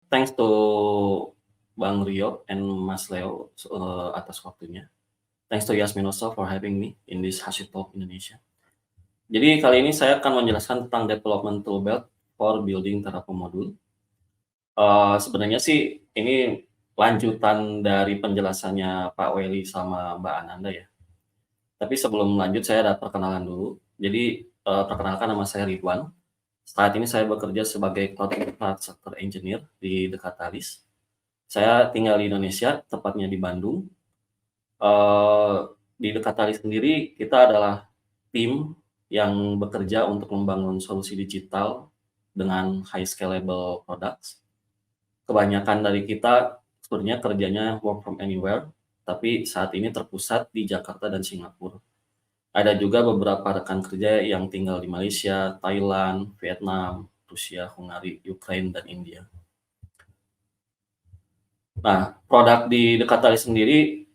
Thanks to Bang Rio and Mas Leo, atas waktunya. Thanks to Yasmin also for having me in this Hashi Talk Indonesia. Jadi kali ini saya akan menjelaskan tentang development tool belt for building Terraform module. Sebenarnya sih ini lanjutan dari penjelasannya Pak Welly sama Mbak Ananda ya. Tapi sebelum lanjut saya ada perkenalan dulu. Jadi perkenalkan, nama saya Ridwan. Saat ini saya bekerja sebagai Cloud Infrastructure Engineer di The Catalyst. Saya tinggal di Indonesia, tepatnya di Bandung. Di The Catalyst sendiri kita adalah tim yang bekerja untuk membangun solusi digital dengan high scalable products. Kebanyakan dari kita sebenarnya kerjanya work from anywhere, tapi saat ini terpusat di Jakarta dan Singapura. Ada juga beberapa rekan kerja yang tinggal di Malaysia, Thailand, Vietnam, Rusia, Hungari, Ukraina, dan India. Nah, produk di The Catalyst sendiri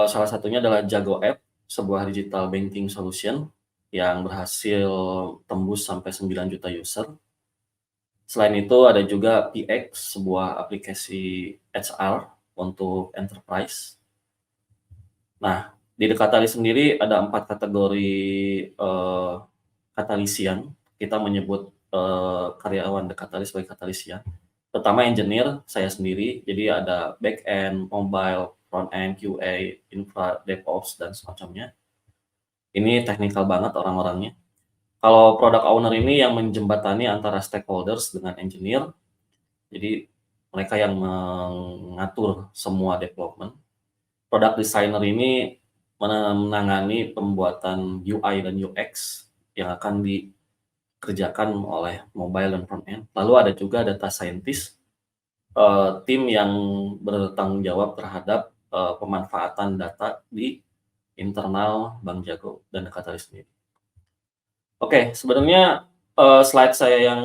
salah satunya adalah Jago App, sebuah digital banking solution yang berhasil tembus sampai 9 juta user. Selain itu ada juga PX, sebuah aplikasi HR untuk enterprise. Nah, di The Catalyst sendiri ada 4 kategori Catalysian. Kita menyebut karyawan The Catalyst sebagai Catalysian. Pertama engineer, saya sendiri. Jadi ada back-end, mobile, front-end, QA, infra, DevOps, dan semacamnya. Ini technical banget orang-orangnya. Kalau product owner ini yang menjembatani antara stakeholders dengan engineer. Jadi mereka yang mengatur semua development. Product designer ini menangani pembuatan UI dan UX yang akan dikerjakan oleh mobile dan front end. Lalu ada juga data scientist, tim yang bertanggung jawab terhadap pemanfaatan data di internal Bank Jago dan The Catalyst sendiri. Oke, sebenarnya slide saya yang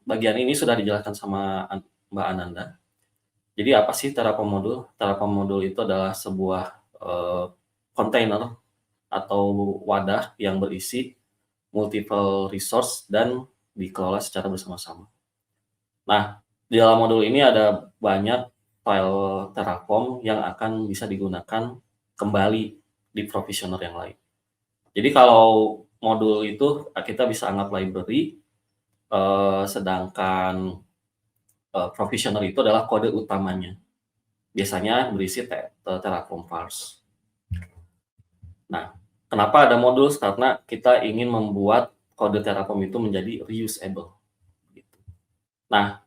bagian ini sudah dijelaskan sama Mbak Ananda. Jadi apa sih Terraform module? Terraform module itu adalah sebuah container atau wadah yang berisi multiple resource dan dikelola secara bersama-sama. Nah, di dalam modul ini ada banyak file Terraform yang akan bisa digunakan kembali di provisioner yang lain. Jadi kalau modul itu kita bisa anggap library, sedangkan provisioner itu adalah kode utamanya. Biasanya berisi Terraform parse. Nah, kenapa ada modul? Karena kita ingin membuat kode Terraform itu menjadi reusable. Nah,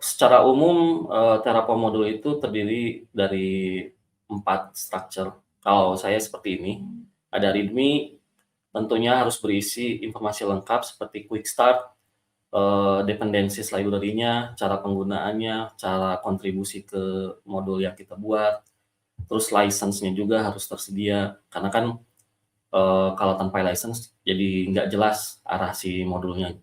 secara umum Terraform modul itu terdiri dari 4 structure. Kalau saya seperti ini, ada README, tentunya harus berisi informasi lengkap seperti quick start, dependencies library-nya, cara penggunaannya, cara kontribusi ke modul yang kita buat, terus license-nya juga harus tersedia, karena kan kalau tanpa license jadi nggak jelas arah si modulnya.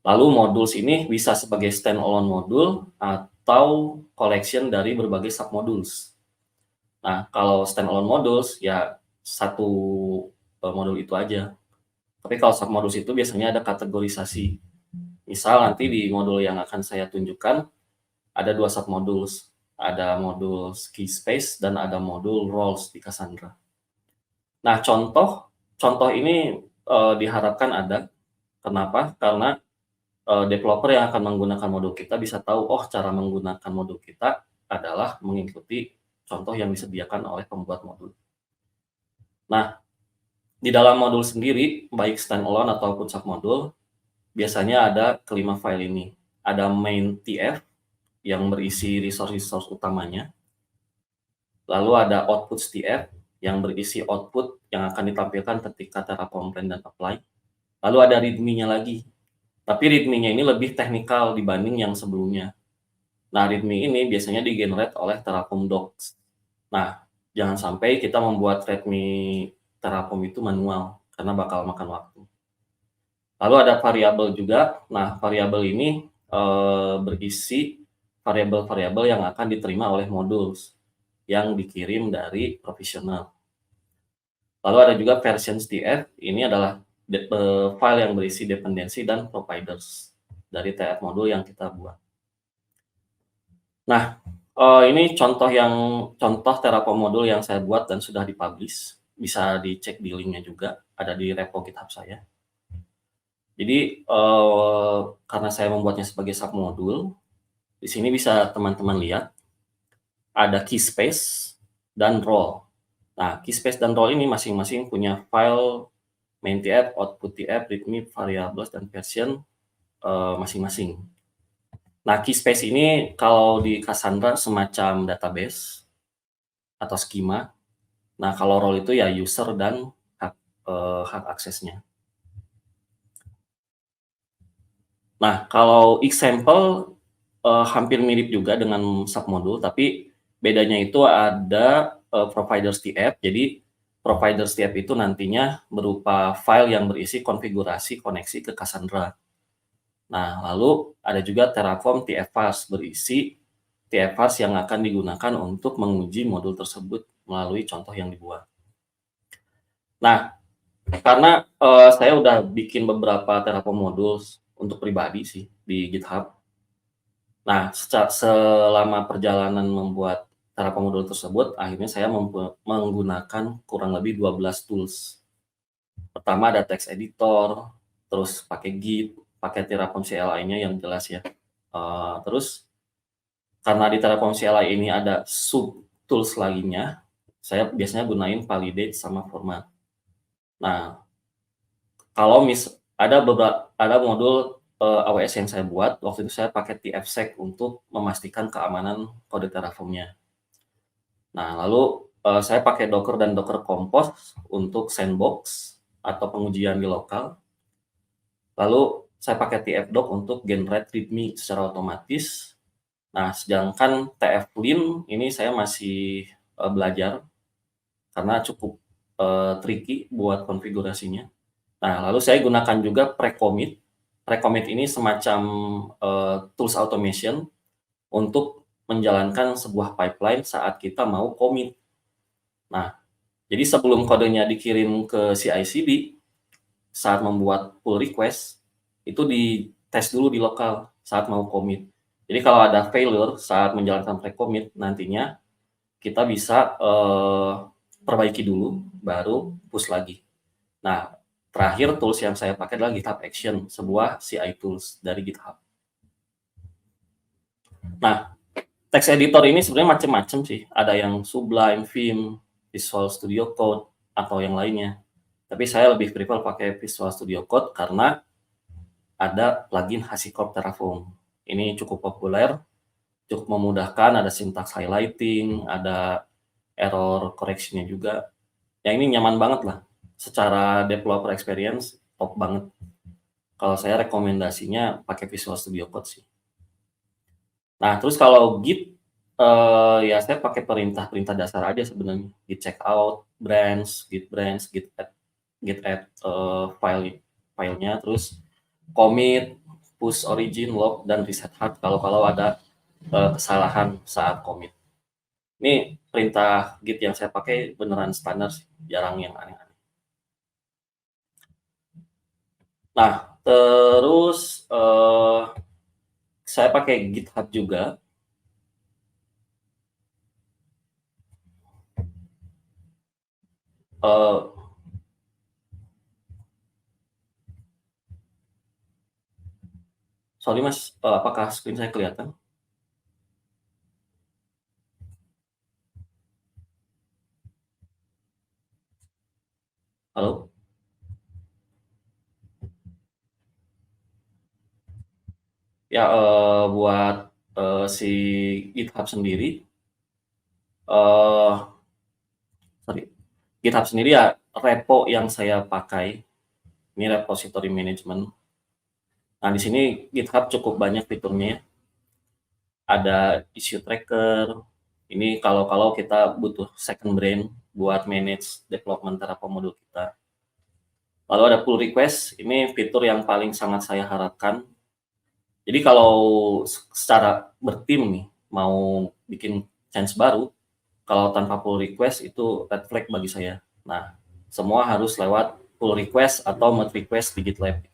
Lalu modules ini bisa sebagai standalone modul atau collection dari berbagai submodules. Nah, kalau standalone modules ya satu modul itu aja. Tapi kalau submodules itu biasanya ada kategorisasi. Misal nanti di modul yang akan saya tunjukkan ada 2 submodules. Ada modul key space dan ada modul roles di Cassandra. Nah, contoh ini diharapkan ada. Kenapa? Karena developer yang akan menggunakan modul kita bisa tahu, oh cara menggunakan modul kita adalah mengikuti contoh yang disediakan oleh pembuat modul. Nah, di dalam modul sendiri, baik standalone ataupun submodul, biasanya ada kelima file ini. Ada main TF yang berisi resource-resource utamanya. Lalu ada output TF yang berisi output yang akan ditampilkan ketika Terraform run dan apply. Lalu ada readme-nya lagi. Tapi readme-nya ini lebih teknikal dibanding yang sebelumnya. Nah, readme ini biasanya di-generate oleh Terraform docs. Nah, jangan sampai kita membuat readme Terraform itu manual, karena bakal makan waktu. Lalu ada variabel juga. Nah, variabel ini berisi variabel-variabel yang akan diterima oleh modules yang dikirim dari provisioner. Lalu ada juga versions TF, ini adalah file yang berisi dependensi dan providers dari TF modul yang kita buat. Nah, ini contoh Terraform modul yang saya buat dan sudah di-publish, bisa dicek di link-nya juga, ada di repo GitHub saya. Jadi, karena saya membuatnya sebagai submodul, di sini bisa teman-teman lihat, ada key space dan role. Nah, key space dan role ini masing-masing punya file main TF, output TF, readme, variables, dan version masing-masing. Nah, key space ini kalau di Cassandra semacam database atau schema. Nah, kalau role itu ya user dan hak aksesnya. Nah, kalau example hampir mirip juga dengan submodul, tapi bedanya itu ada providers TF. Jadi providers TF itu nantinya berupa file yang berisi konfigurasi koneksi ke Cassandra. Nah, lalu ada juga Terraform TFVars berisi TFVars yang akan digunakan untuk menguji modul tersebut melalui contoh yang dibuat. Nah, karena saya udah bikin beberapa Terraform modul untuk pribadi sih di GitHub. Nah, selama perjalanan membuat Terraform modul tersebut, akhirnya saya menggunakan kurang lebih 12 tools. Pertama ada text editor, terus pakai Git, pakai Terraform CLI-nya yang jelas ya. Terus karena di Terraform CLI ini ada sub tools lainnya, saya biasanya gunain validate sama format. Nah, kalau ada modul AWS yang saya buat, waktu itu saya pakai tfsec untuk memastikan keamanan kode Terraform-nya. Nah, lalu saya pakai Docker dan Docker Compose untuk sandbox atau pengujian di lokal. Lalu saya pakai tfdoc untuk generate readme secara otomatis. Nah, sedangkan tfclean ini saya masih belajar karena cukup tricky buat konfigurasinya. Nah, lalu saya gunakan juga pre-commit. Pre-commit ini semacam tools automation untuk menjalankan sebuah pipeline saat kita mau commit. Nah, jadi sebelum kodenya dikirim ke CI/CD, saat membuat pull request, itu dites dulu di lokal saat mau commit. Jadi kalau ada failure saat menjalankan pre-commit, nantinya kita bisa perbaiki dulu, baru push lagi. Nah, terakhir tools yang saya pakai adalah GitHub Action, sebuah CI tools dari GitHub. Nah, text editor ini sebenarnya macam-macam sih. Ada yang Sublime, Vim, Visual Studio Code, atau yang lainnya. Tapi saya lebih prefer pakai Visual Studio Code karena ada plugin HashiCorp Terraform. Ini cukup populer, cukup memudahkan, ada syntax highlighting, ada error correction-nya juga. Yang ini nyaman banget lah. Secara developer experience, top banget. Kalau saya rekomendasinya pakai Visual Studio Code sih. Nah, terus kalau Git, ya saya pakai perintah-perintah dasar aja sebenarnya. Git checkout, branch, git add filenya, terus commit, push origin, log, dan reset hard kalau ada kesalahan saat commit. Ini perintah Git yang saya pakai beneran standar sih, jarang yang aneh-aneh. Nah, terus saya pakai GitHub juga. Sorry Mas, apakah screen saya kelihatan? Halo? Ya, buat si GitHub sendiri, uh, sorry, GitHub sendiri ya repo yang saya pakai, ini repository management. Nah, di sini GitHub cukup banyak fiturnya ya. Ada issue tracker, ini kalau kita butuh second brain buat manage development Terraform modul kita. Lalu ada pull request, ini fitur yang paling sangat saya harapkan. Jadi kalau secara bertim nih, mau bikin change baru, kalau tanpa pull request itu red flag bagi saya. Nah, semua harus lewat pull request atau merge request di GitLab.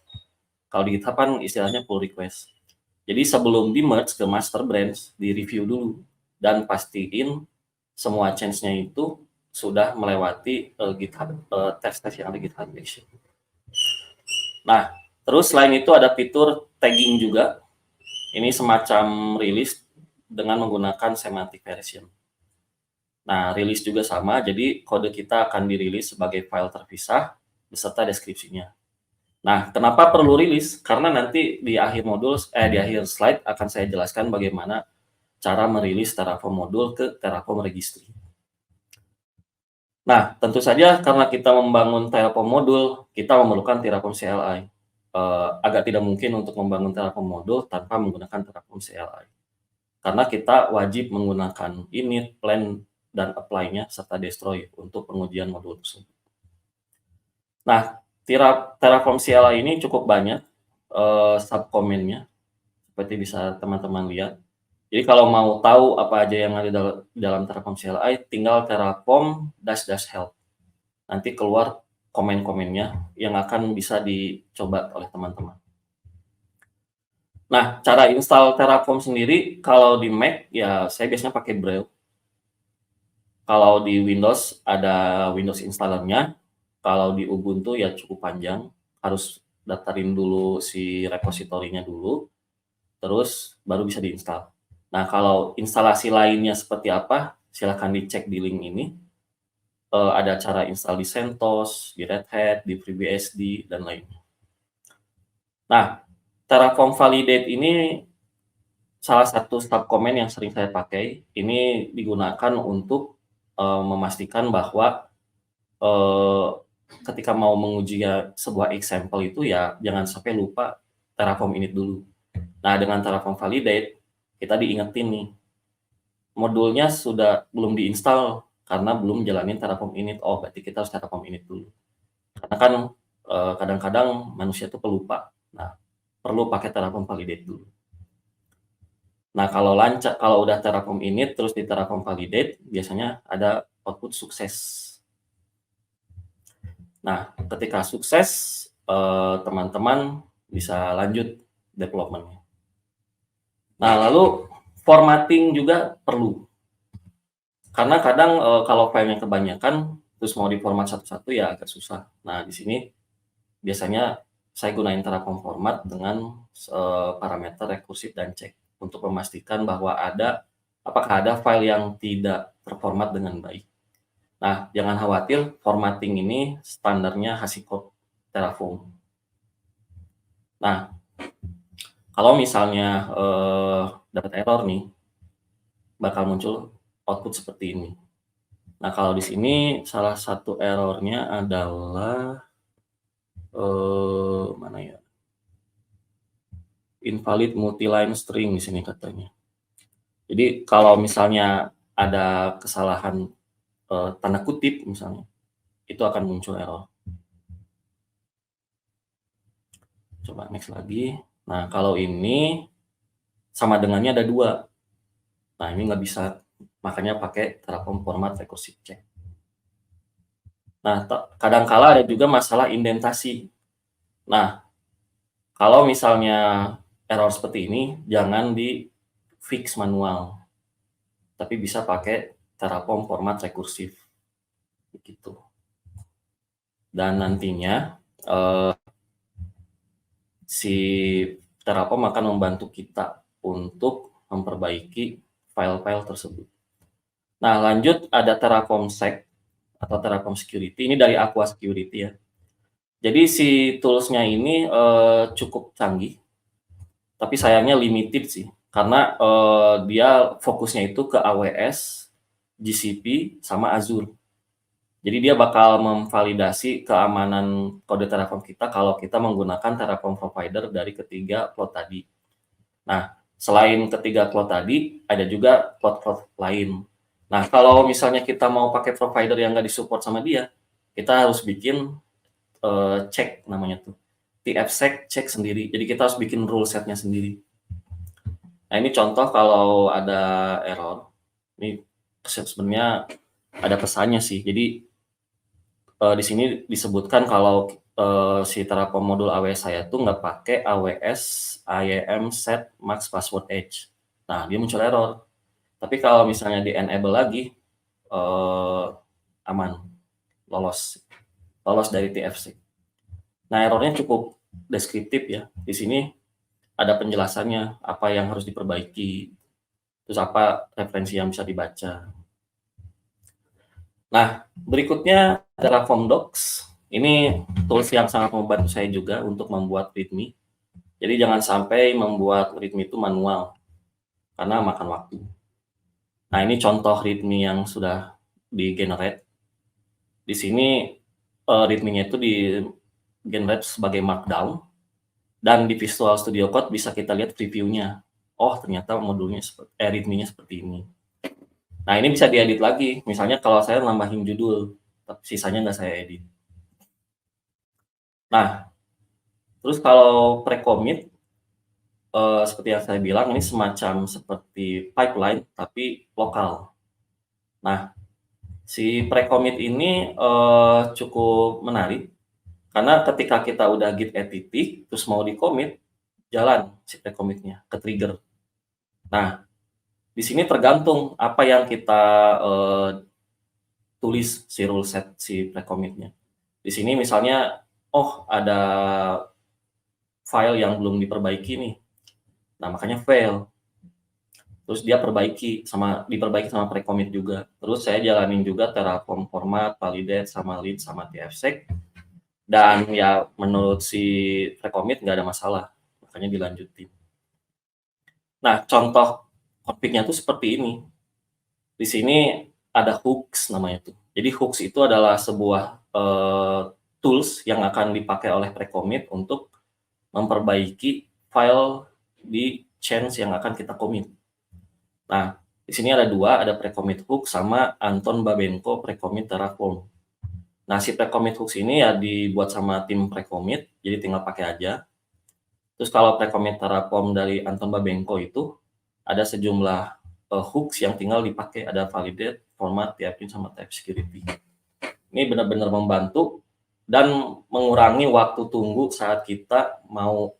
Kalau di GitHub kan istilahnya pull request. Jadi sebelum di-merge ke master branch, di-review dulu dan pastiin semua change-nya itu sudah melewati GitHub tes-tes yang ada GitHub Action. Nah, terus selain itu ada fitur tagging juga. Ini semacam rilis dengan menggunakan semantic version. Nah, rilis juga sama, jadi kode kita akan dirilis sebagai file terpisah beserta deskripsinya. Nah, kenapa perlu rilis? Karena nanti di akhir di akhir slide akan saya jelaskan bagaimana cara merilis Terraform modul ke Terraform registry. Nah, tentu saja karena kita membangun Terraform modul, kita memerlukan Terraform CLI. Agak tidak mungkin untuk membangun Terraform modul tanpa menggunakan Terraform CLI. Karena kita wajib menggunakan init, plan, dan apply-nya serta destroy untuk pengujian modul tersebut. Nah, Terraform CLI ini cukup banyak subcommand-nya, seperti bisa teman-teman lihat. Jadi kalau mau tahu apa aja yang ada dalam Terraform CLI, tinggal terraform --help. Nanti keluar komen-komennya yang akan bisa dicoba oleh teman-teman. Nah, cara install Terraform sendiri, kalau di Mac, ya saya biasanya pakai Braille. Kalau di Windows, ada Windows installernya. Kalau di Ubuntu, ya cukup panjang. Harus daftarin dulu si repositorinya dulu, terus baru bisa diinstal. Nah, kalau instalasi lainnya seperti apa, silahkan dicek di link ini. Ada cara install di CentOS, di Red Hat, di FreeBSD, dan lainnya. Nah, Terraform Validate ini salah satu subcommand yang sering saya pakai. Ini digunakan untuk memastikan bahwa ketika mau menguji sebuah example itu ya jangan sampai lupa Terraform init dulu. Nah, dengan Terraform Validate, kita diingetin nih, modulnya sudah belum diinstal karena belum jalanin Terraform init. Oh, berarti kita harus Terraform init dulu. Karena kan kadang-kadang manusia itu pelupa. Nah, perlu pakai Terraform Validate dulu. Nah, kalau udah Terraform init terus di Terraform Validate, biasanya ada output sukses. Nah, ketika sukses, teman-teman bisa lanjut development-nya. Nah, lalu formatting juga perlu. Karena kadang kalau filenya kebanyakan, terus mau diformat satu-satu ya agak susah. Nah, di sini biasanya saya gunain Terraform format dengan parameter rekursif dan check untuk memastikan bahwa apakah ada file yang tidak terformat dengan baik. Nah, jangan khawatir, formatting ini standarnya Hashicorp Terraform. Nah, kalau misalnya dapat error nih, bakal muncul output seperti ini. Nah, kalau di sini salah satu errornya adalah mana ya? Invalid multi-line string di sini katanya. Jadi kalau misalnya ada kesalahan tanda kutip misalnya, itu akan muncul error. Coba next lagi. Nah, kalau ini sama dengannya ada 2. Nah, ini nggak bisa. Makanya pakai Terraform format recursive check. Nah, kadang-kala ada juga masalah indentasi. Nah, kalau misalnya error seperti ini, jangan di fix manual. Tapi bisa pakai Terraform format recursive. Begitu. Dan nantinya si Terraform akan membantu kita untuk memperbaiki file-file tersebut. Nah, lanjut ada Terraform Sec atau Terraform Security. Ini dari Aqua Security ya. Jadi si tools-nya ini cukup canggih, tapi sayangnya limited sih. Karena dia fokusnya itu ke AWS, GCP, sama Azure. Jadi dia bakal memvalidasi keamanan kode Terraform kita kalau kita menggunakan Terraform provider dari ketiga cloud tadi. Nah, selain ketiga cloud tadi, ada juga cloud-cloud lain. Nah, kalau misalnya kita mau pakai provider yang nggak disupport sama dia, kita harus bikin cek namanya tuh. TFSec cek sendiri. Jadi kita harus bikin rule setnya sendiri. Nah, ini contoh kalau ada error. Ini sebenarnya ada pesannya sih. Jadi di sini disebutkan kalau si Terraform modul AWS saya tuh nggak pakai AWS IAM set max password edge. Nah, dia muncul error. Tapi kalau misalnya di-enable lagi, aman, lolos dari TFC. Nah, errornya cukup deskriptif ya. Di sini ada penjelasannya, apa yang harus diperbaiki, terus apa referensi yang bisa dibaca. Nah, berikutnya Terraform Docs. Ini tools yang sangat membantu saya juga untuk membuat README. Jadi jangan sampai membuat README itu manual, karena makan waktu. Nah, ini contoh README yang sudah di-generate. Di sini README-nya itu di-generate sebagai Markdown, dan di Visual Studio Code bisa kita lihat previewnya. Oh, ternyata modulnya README-nya seperti ini. Nah, ini bisa diedit lagi. Misalnya kalau saya nambahin judul, tapi sisanya nggak saya edit. Nah, terus kalau pre-commit, seperti yang saya bilang, ini semacam seperti pipeline, tapi lokal. Nah, si pre-commit ini cukup menarik, karena ketika kita udah git add titik, terus mau di-commit, jalan si pre-commit-nya, ke-trigger. Nah, di sini tergantung apa yang kita tulis si rule set si pre-commit-nya. Di sini misalnya, oh ada file yang belum diperbaiki nih. Nah, makanya fail. Terus dia diperbaiki sama pre-commit juga. Terus saya jalanin juga Terraform format, validate, sama lead, sama tfsec. Dan ya menurut si pre-commit nggak ada masalah. Makanya dilanjutin. Nah, contoh config-nya tuh seperti ini. Di sini ada hooks namanya tuh. Jadi hooks itu adalah sebuah tools yang akan dipakai oleh pre-commit untuk memperbaiki file di change yang akan kita commit. Nah, di sini ada dua, ada pre-commit hook sama Anton Babenko pre-commit Terraform. Nah, si pre-commit hooks ini ya dibuat sama tim pre-commit, jadi tinggal pakai aja. Terus kalau pre-commit Terraform dari Anton Babenko itu ada sejumlah hooks yang tinggal dipakai, ada validate, format, typing, sama type security. Ini benar-benar membantu dan mengurangi waktu tunggu saat kita mau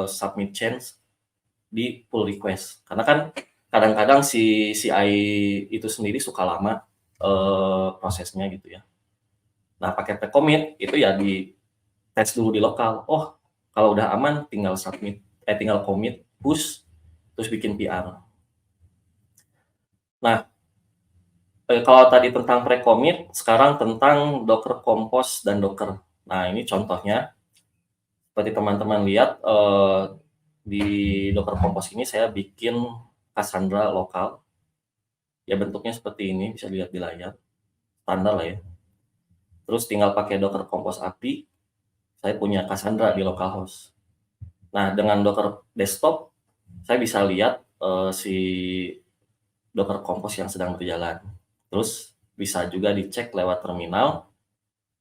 submit change di pull request. Karena kan kadang-kadang si CI itu sendiri suka lama prosesnya gitu ya. Nah, pakai pre-commit itu ya di tes dulu di lokal. Oh, kalau udah aman tinggal tinggal commit, push, terus bikin PR. Nah, kalau tadi tentang pre-commit, sekarang tentang Docker Compose dan Docker. Nah, ini contohnya. Seperti teman-teman lihat, di Docker Compose ini saya bikin Cassandra lokal. Ya, bentuknya seperti ini, bisa dilihat di layar. Standar lah ya. Terus tinggal pakai Docker Compose API, saya punya Cassandra di localhost. Nah, dengan Docker Desktop, saya bisa lihat si Docker Compose yang sedang berjalan. Terus bisa juga dicek lewat terminal.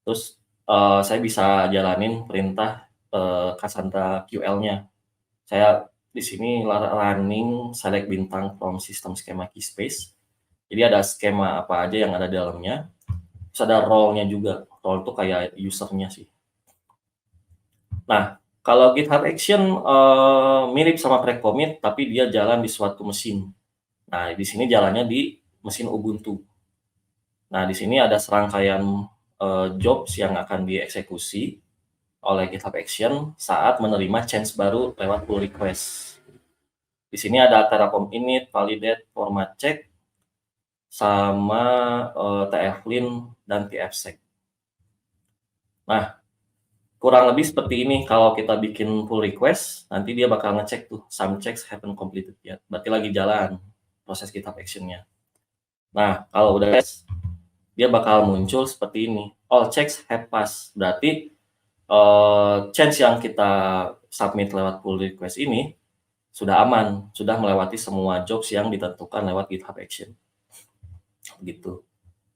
Terus saya bisa jalanin perintah Cassandra QL-nya. Saya di sini running select bintang from system schema key space. Jadi ada skema apa aja yang ada di dalamnya. Terus ada role-nya juga. Role itu kayak user-nya sih. Nah, kalau GitHub Action mirip sama pre-commit, tapi dia jalan di suatu mesin. Nah, di sini jalannya di mesin Ubuntu. Nah, di sini ada serangkaian jobs yang akan dieksekusi oleh GitHub Action saat menerima change baru lewat pull request. Di sini ada Terraform init, validate, format check, sama tflin dan tfsec. Nah, kurang lebih seperti ini. Kalau kita bikin pull request, nanti dia bakal ngecek tuh, some checks haven't completed yet. Berarti lagi jalan proses GitHub Action-nya. Nah, kalau udah dia bakal muncul seperti ini. All checks have passed. Berarti change yang kita submit lewat pull request ini sudah aman, sudah melewati semua jobs yang ditentukan lewat GitHub Action. Gitu.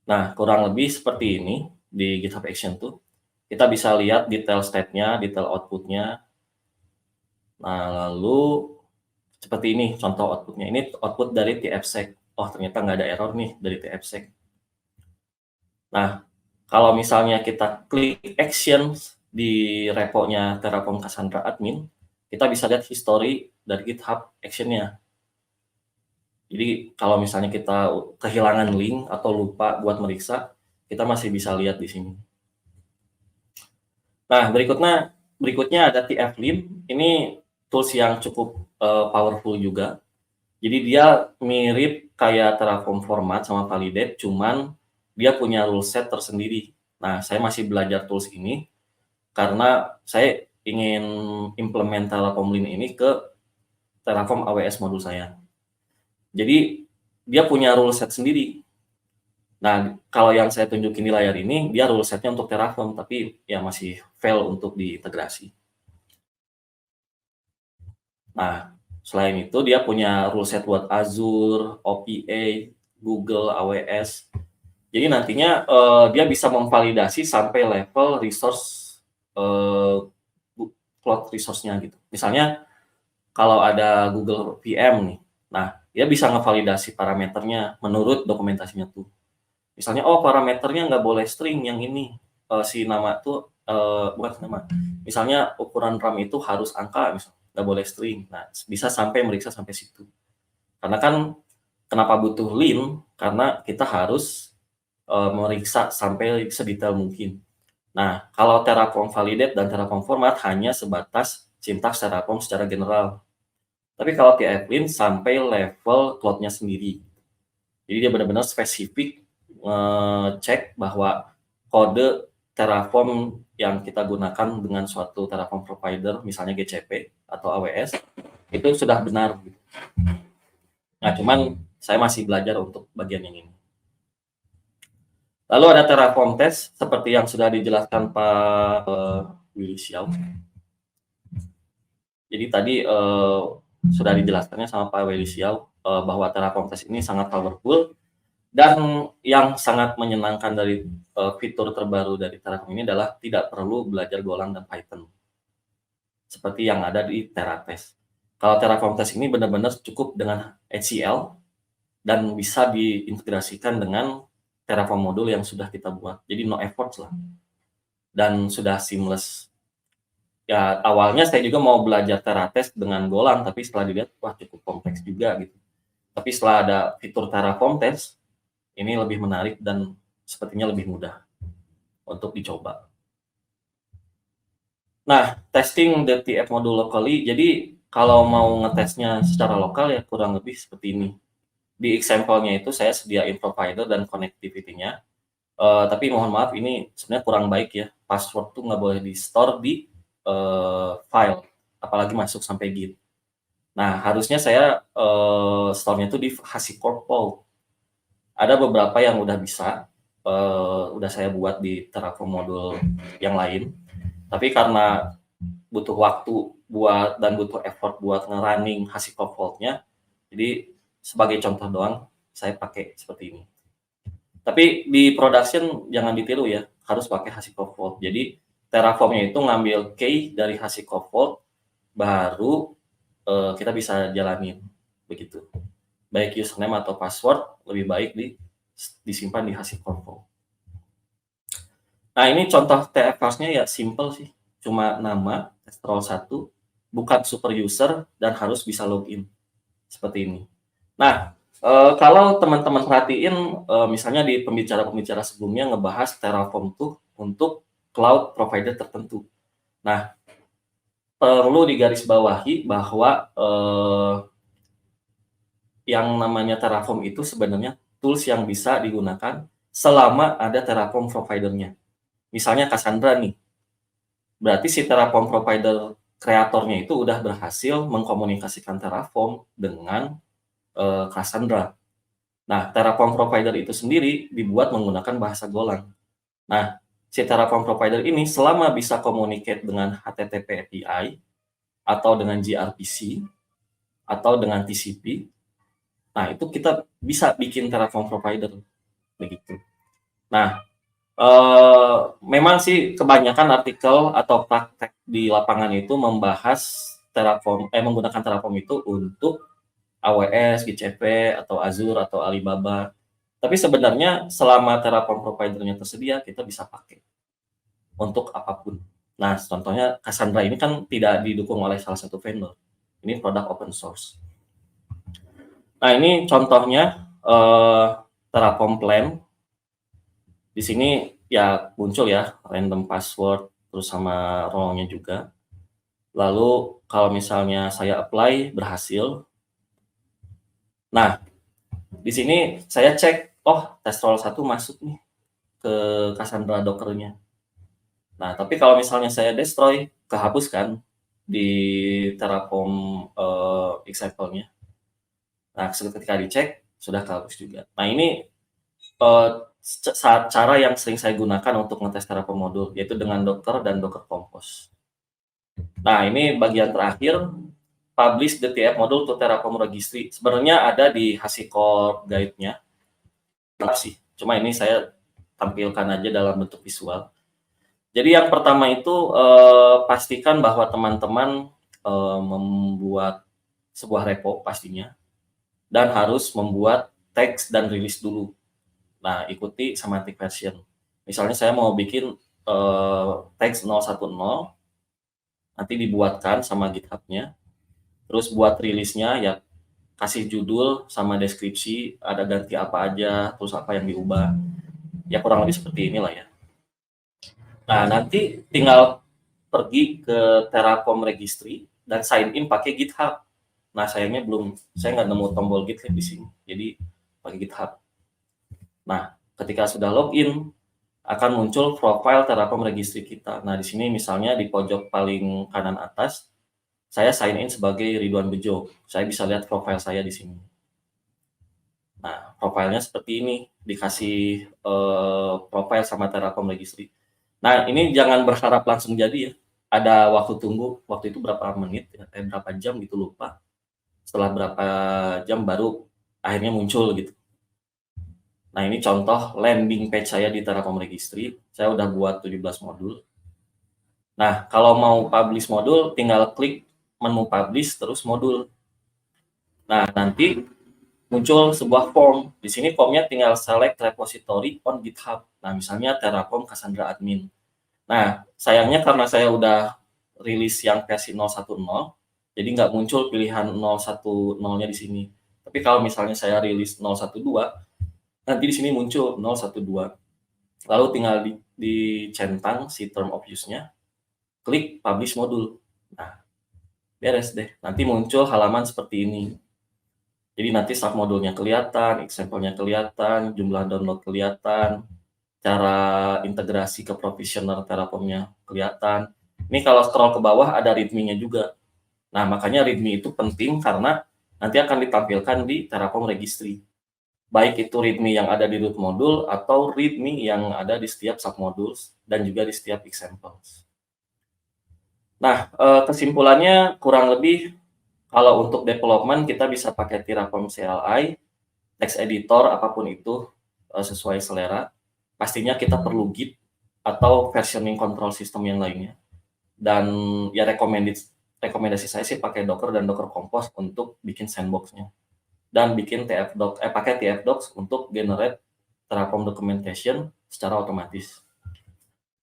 Nah, kurang lebih seperti ini di GitHub Action tuh. Kita bisa lihat detail state-nya, detail output-nya. Nah, lalu seperti ini contoh output-nya. Ini output dari tfsec. Oh, ternyata nggak ada error nih dari tfsec. Nah, kalau misalnya kita klik action di repo-nya Terraform Cassandra admin, kita bisa lihat history dari GitHub action-nya. Jadi kalau misalnya kita kehilangan link atau lupa buat meriksa, kita masih bisa lihat di sini. Nah, berikutnya ada TF-Lib. Ini tools yang cukup powerful juga. Jadi dia mirip kayak Terraform Format sama Validate, cuman dia punya rule set tersendiri. Nah, saya masih belajar tools ini karena saya ingin implement Terraform Lin ini ke Terraform AWS modul saya. Jadi dia punya rule set sendiri. Nah, kalau yang saya tunjukin di layar ini, dia rule setnya untuk Terraform, tapi ya masih fail untuk diintegrasi. Nah, selain itu dia punya rule set buat Azure, OPA, Google, AWS. Jadi nantinya dia bisa memvalidasi sampai level resource cloud resource-nya gitu. Misalnya kalau ada Google VM nih, nah dia bisa ngevalidasi parameternya menurut dokumentasinya tuh. Misalnya, oh parameternya nggak boleh string yang ini, si nama tuh bukan nama. Misalnya ukuran RAM itu harus angka, misalnya nggak boleh string. Nah, bisa sampai meriksa sampai situ. Karena kan kenapa butuh lin? Karena kita harus meriksa sampai sedetail mungkin. Nah, kalau Terraform Validate dan Terraform Format hanya sebatas sintaks Terraform secara general. Tapi kalau TF-Lin sampai level cloud-nya sendiri. Jadi dia benar-benar spesifik ngecek bahwa kode Terraform yang kita gunakan dengan suatu Terraform provider, misalnya GCP atau AWS, itu sudah benar. Nah, cuman saya masih belajar untuk bagian yang ini. Lalu ada Terraform Test, seperti yang sudah dijelaskan Pak Willy Xiao. Jadi tadi sudah dijelaskannya sama Pak Willy Xiao bahwa Terraform Test ini sangat powerful. Dan yang sangat menyenangkan dari fitur terbaru dari Terraform ini adalah tidak perlu belajar Golang dan Python. Seperti yang ada di Terratest. Kalau Terraform Test ini benar-benar cukup dengan HCL dan bisa diintegrasikan dengan Terraform modul yang sudah kita buat. Jadi no effort lah. Dan sudah seamless. Ya awalnya saya juga mau belajar Terratest dengan Golang, tapi setelah dilihat, wah cukup kompleks juga gitu. Tapi setelah ada fitur Terraform Test, ini lebih menarik dan sepertinya lebih mudah untuk dicoba. Nah, testing the TF module locally, jadi kalau mau ngetesnya secara lokal ya kurang lebih seperti ini. Di example-nya itu saya sediain provider dan connectivity-nya, tapi mohon maaf ini sebenarnya kurang baik ya. Password tuh nggak boleh di-store di file, apalagi masuk sampai Git. Nah, harusnya saya store-nya itu di HashiCorp Vault. Ada beberapa yang udah bisa, udah saya buat di Terraform modul yang lain. Tapi karena butuh waktu buat dan butuh effort buat nge-running HashiCorp Vault-nya, jadi sebagai contoh doang saya pakai seperti ini. Tapi di production jangan ditiru ya, harus pakai HashiCorp Vault. Jadi Terraform-nya itu ngambil key dari HashiCorp Vault, baru kita bisa jalanin begitu. Baik username atau password lebih baik disimpan di HashiCorp Vault. Nah, ini contoh TF-Parsnya ya simple sih. Cuma nama, role 1, bukan super user, dan harus bisa login. Seperti ini. Nah, kalau teman-teman perhatiin, misalnya di pembicara-pembicara sebelumnya ngebahas Terraform tuh untuk cloud provider tertentu. Nah, perlu digarisbawahi bahwa yang namanya Terraform itu sebenarnya tools yang bisa digunakan selama ada Terraform providernya. Misalnya Cassandra nih, berarti si Terraform provider kreatornya itu udah berhasil mengkomunikasikan Terraform dengan Cassandra. Nah, Terraform provider itu sendiri dibuat menggunakan bahasa Golang. Nah, si Terraform provider ini selama bisa communicate dengan HTTP API atau dengan gRPC atau dengan TCP, nah itu kita bisa bikin Terraform provider begitu. Nah, memang sih kebanyakan artikel atau praktek di lapangan itu membahas menggunakan Terraform itu untuk AWS, GCP, atau Azure, atau Alibaba. Tapi sebenarnya selama Terraform provider-nya tersedia, kita bisa pakai untuk apapun. Nah, contohnya Cassandra ini kan tidak didukung oleh salah satu vendor. Ini produk open source. Nah, ini contohnya Terraform Plan. Di sini ya muncul ya random password terus sama role-nya juga. Lalu kalau misalnya saya apply berhasil. Nah, di sini saya cek, oh test role 1 masuk nih ke Cassandra Docker-nya. Nah, tapi kalau misalnya saya destroy, kehapus kan di Terraform example-nya. Nah, ketika dicek sudah kehapus juga. Nah, ini cara yang sering saya gunakan untuk ngetes Terraform modul, yaitu dengan Docker dan Docker Compose. Nah, ini bagian terakhir, publish the TF module to Terraform registry. Sebenarnya ada di HashiCorp guide-nya. Sih, cuma ini saya tampilkan aja dalam bentuk visual. Jadi yang pertama itu pastikan bahwa teman-teman membuat sebuah repo pastinya, dan harus membuat teks dan rilis dulu. Nah, ikuti semantic version. Misalnya saya mau bikin teks 010, nanti dibuatkan sama GitHub-nya. Terus buat rilisnya ya kasih judul sama deskripsi, ada ganti apa aja, terus apa yang diubah. Ya kurang lebih seperti inilah ya. Nah, nanti tinggal pergi ke Terraform Registry dan sign in pakai GitHub. Nah, sayangnya saya nggak nemu tombol GitLab di sini. Jadi pakai GitHub. Nah, ketika sudah login, akan muncul profile Terraform Registry kita. Nah, di sini misalnya di pojok paling kanan atas, saya sign in sebagai Ridwan Bejo. Saya bisa lihat profile saya di sini. Nah, profilnya seperti ini, dikasih profile sama Terraform Registry. Nah, ini jangan berharap langsung jadi ya. Ada waktu tunggu, waktu itu berapa menit, berapa jam gitu lupa. Setelah berapa jam baru akhirnya muncul gitu. Nah, ini contoh landing page saya di Terraform Registry. Saya udah buat 17 modul. Nah, kalau mau publish modul, tinggal klik menu publish terus modul. Nah, nanti muncul sebuah form. Di sini formnya tinggal select repository on GitHub. Nah, misalnya Terraform Cassandra Admin. Nah, sayangnya karena saya udah rilis yang versi 010, jadi nggak muncul pilihan 010-nya di sini. Tapi kalau misalnya saya rilis 012, nanti di sini muncul 012. Lalu tinggal dicentang si term of use-nya, klik publish modul. Nah, beres deh. Nanti muncul halaman seperti ini. Jadi nanti submodulnya kelihatan, example-nya kelihatan, jumlah download kelihatan, cara integrasi ke provisioner Terraform-nya kelihatan. Ini kalau scroll ke bawah ada readme-nya juga. Nah, makanya readme itu penting karena nanti akan ditampilkan di Terraform Registry. Baik itu readme yang ada di root modul atau readme yang ada di setiap submodules dan juga di setiap examples. Nah, kesimpulannya kurang lebih kalau untuk development kita bisa pakai Terraform CLI, text editor apapun itu sesuai selera. Pastinya kita perlu Git atau versioning control system yang lainnya. Dan ya rekomendasi saya sih pakai Docker dan Docker Compose untuk bikin sandbox-nya. Dan bikin pakai TF-Docs untuk generate Terraform documentation secara otomatis.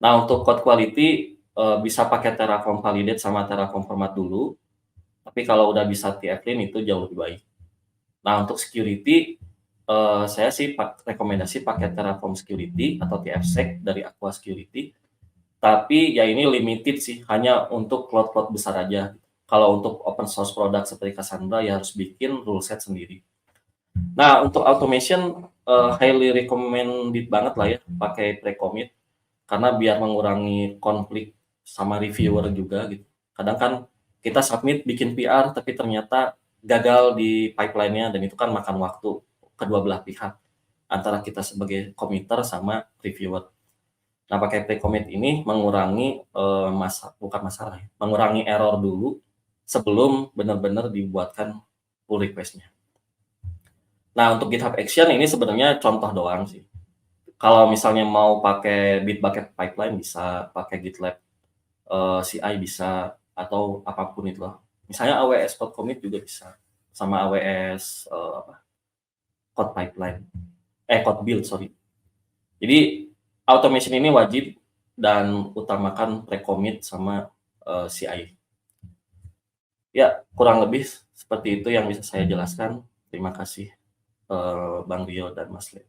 Nah, untuk code quality bisa pakai Terraform Validate sama Terraform Format dulu. Tapi kalau udah bisa TF-Clean itu jauh lebih baik. Nah, untuk security saya sih rekomendasi pakai Terraform Security atau TFSec dari Aqua Security. Tapi ya ini limited sih, hanya untuk cloud-cloud besar aja. Kalau untuk open source product seperti Cassandra ya harus bikin rule set sendiri. Nah, untuk automation highly recommended banget lah ya pakai pre-commit karena biar mengurangi konflik sama reviewer juga gitu. Kadang kan kita submit bikin PR tapi ternyata gagal di pipeline-nya dan itu kan makan waktu kedua belah pihak antara kita sebagai committer sama reviewer. Nah, pakai pre-commit ini mengurangi bukan masalah ya, mengurangi error dulu sebelum benar-benar dibuatkan pull request-nya. Nah, untuk GitHub Action ini sebenarnya contoh doang sih. Kalau misalnya mau pakai Bitbucket pipeline bisa, pakai GitLab CI bisa, atau apapun itu lah. Misalnya AWS Code Commit juga bisa, sama AWS Code Pipeline, Code Build, sorry. Jadi automation ini wajib dan utamakan pre-commit sama, CI. Ya, kurang lebih seperti itu yang bisa saya jelaskan. Terima kasih, Bang Rio dan Mas Le.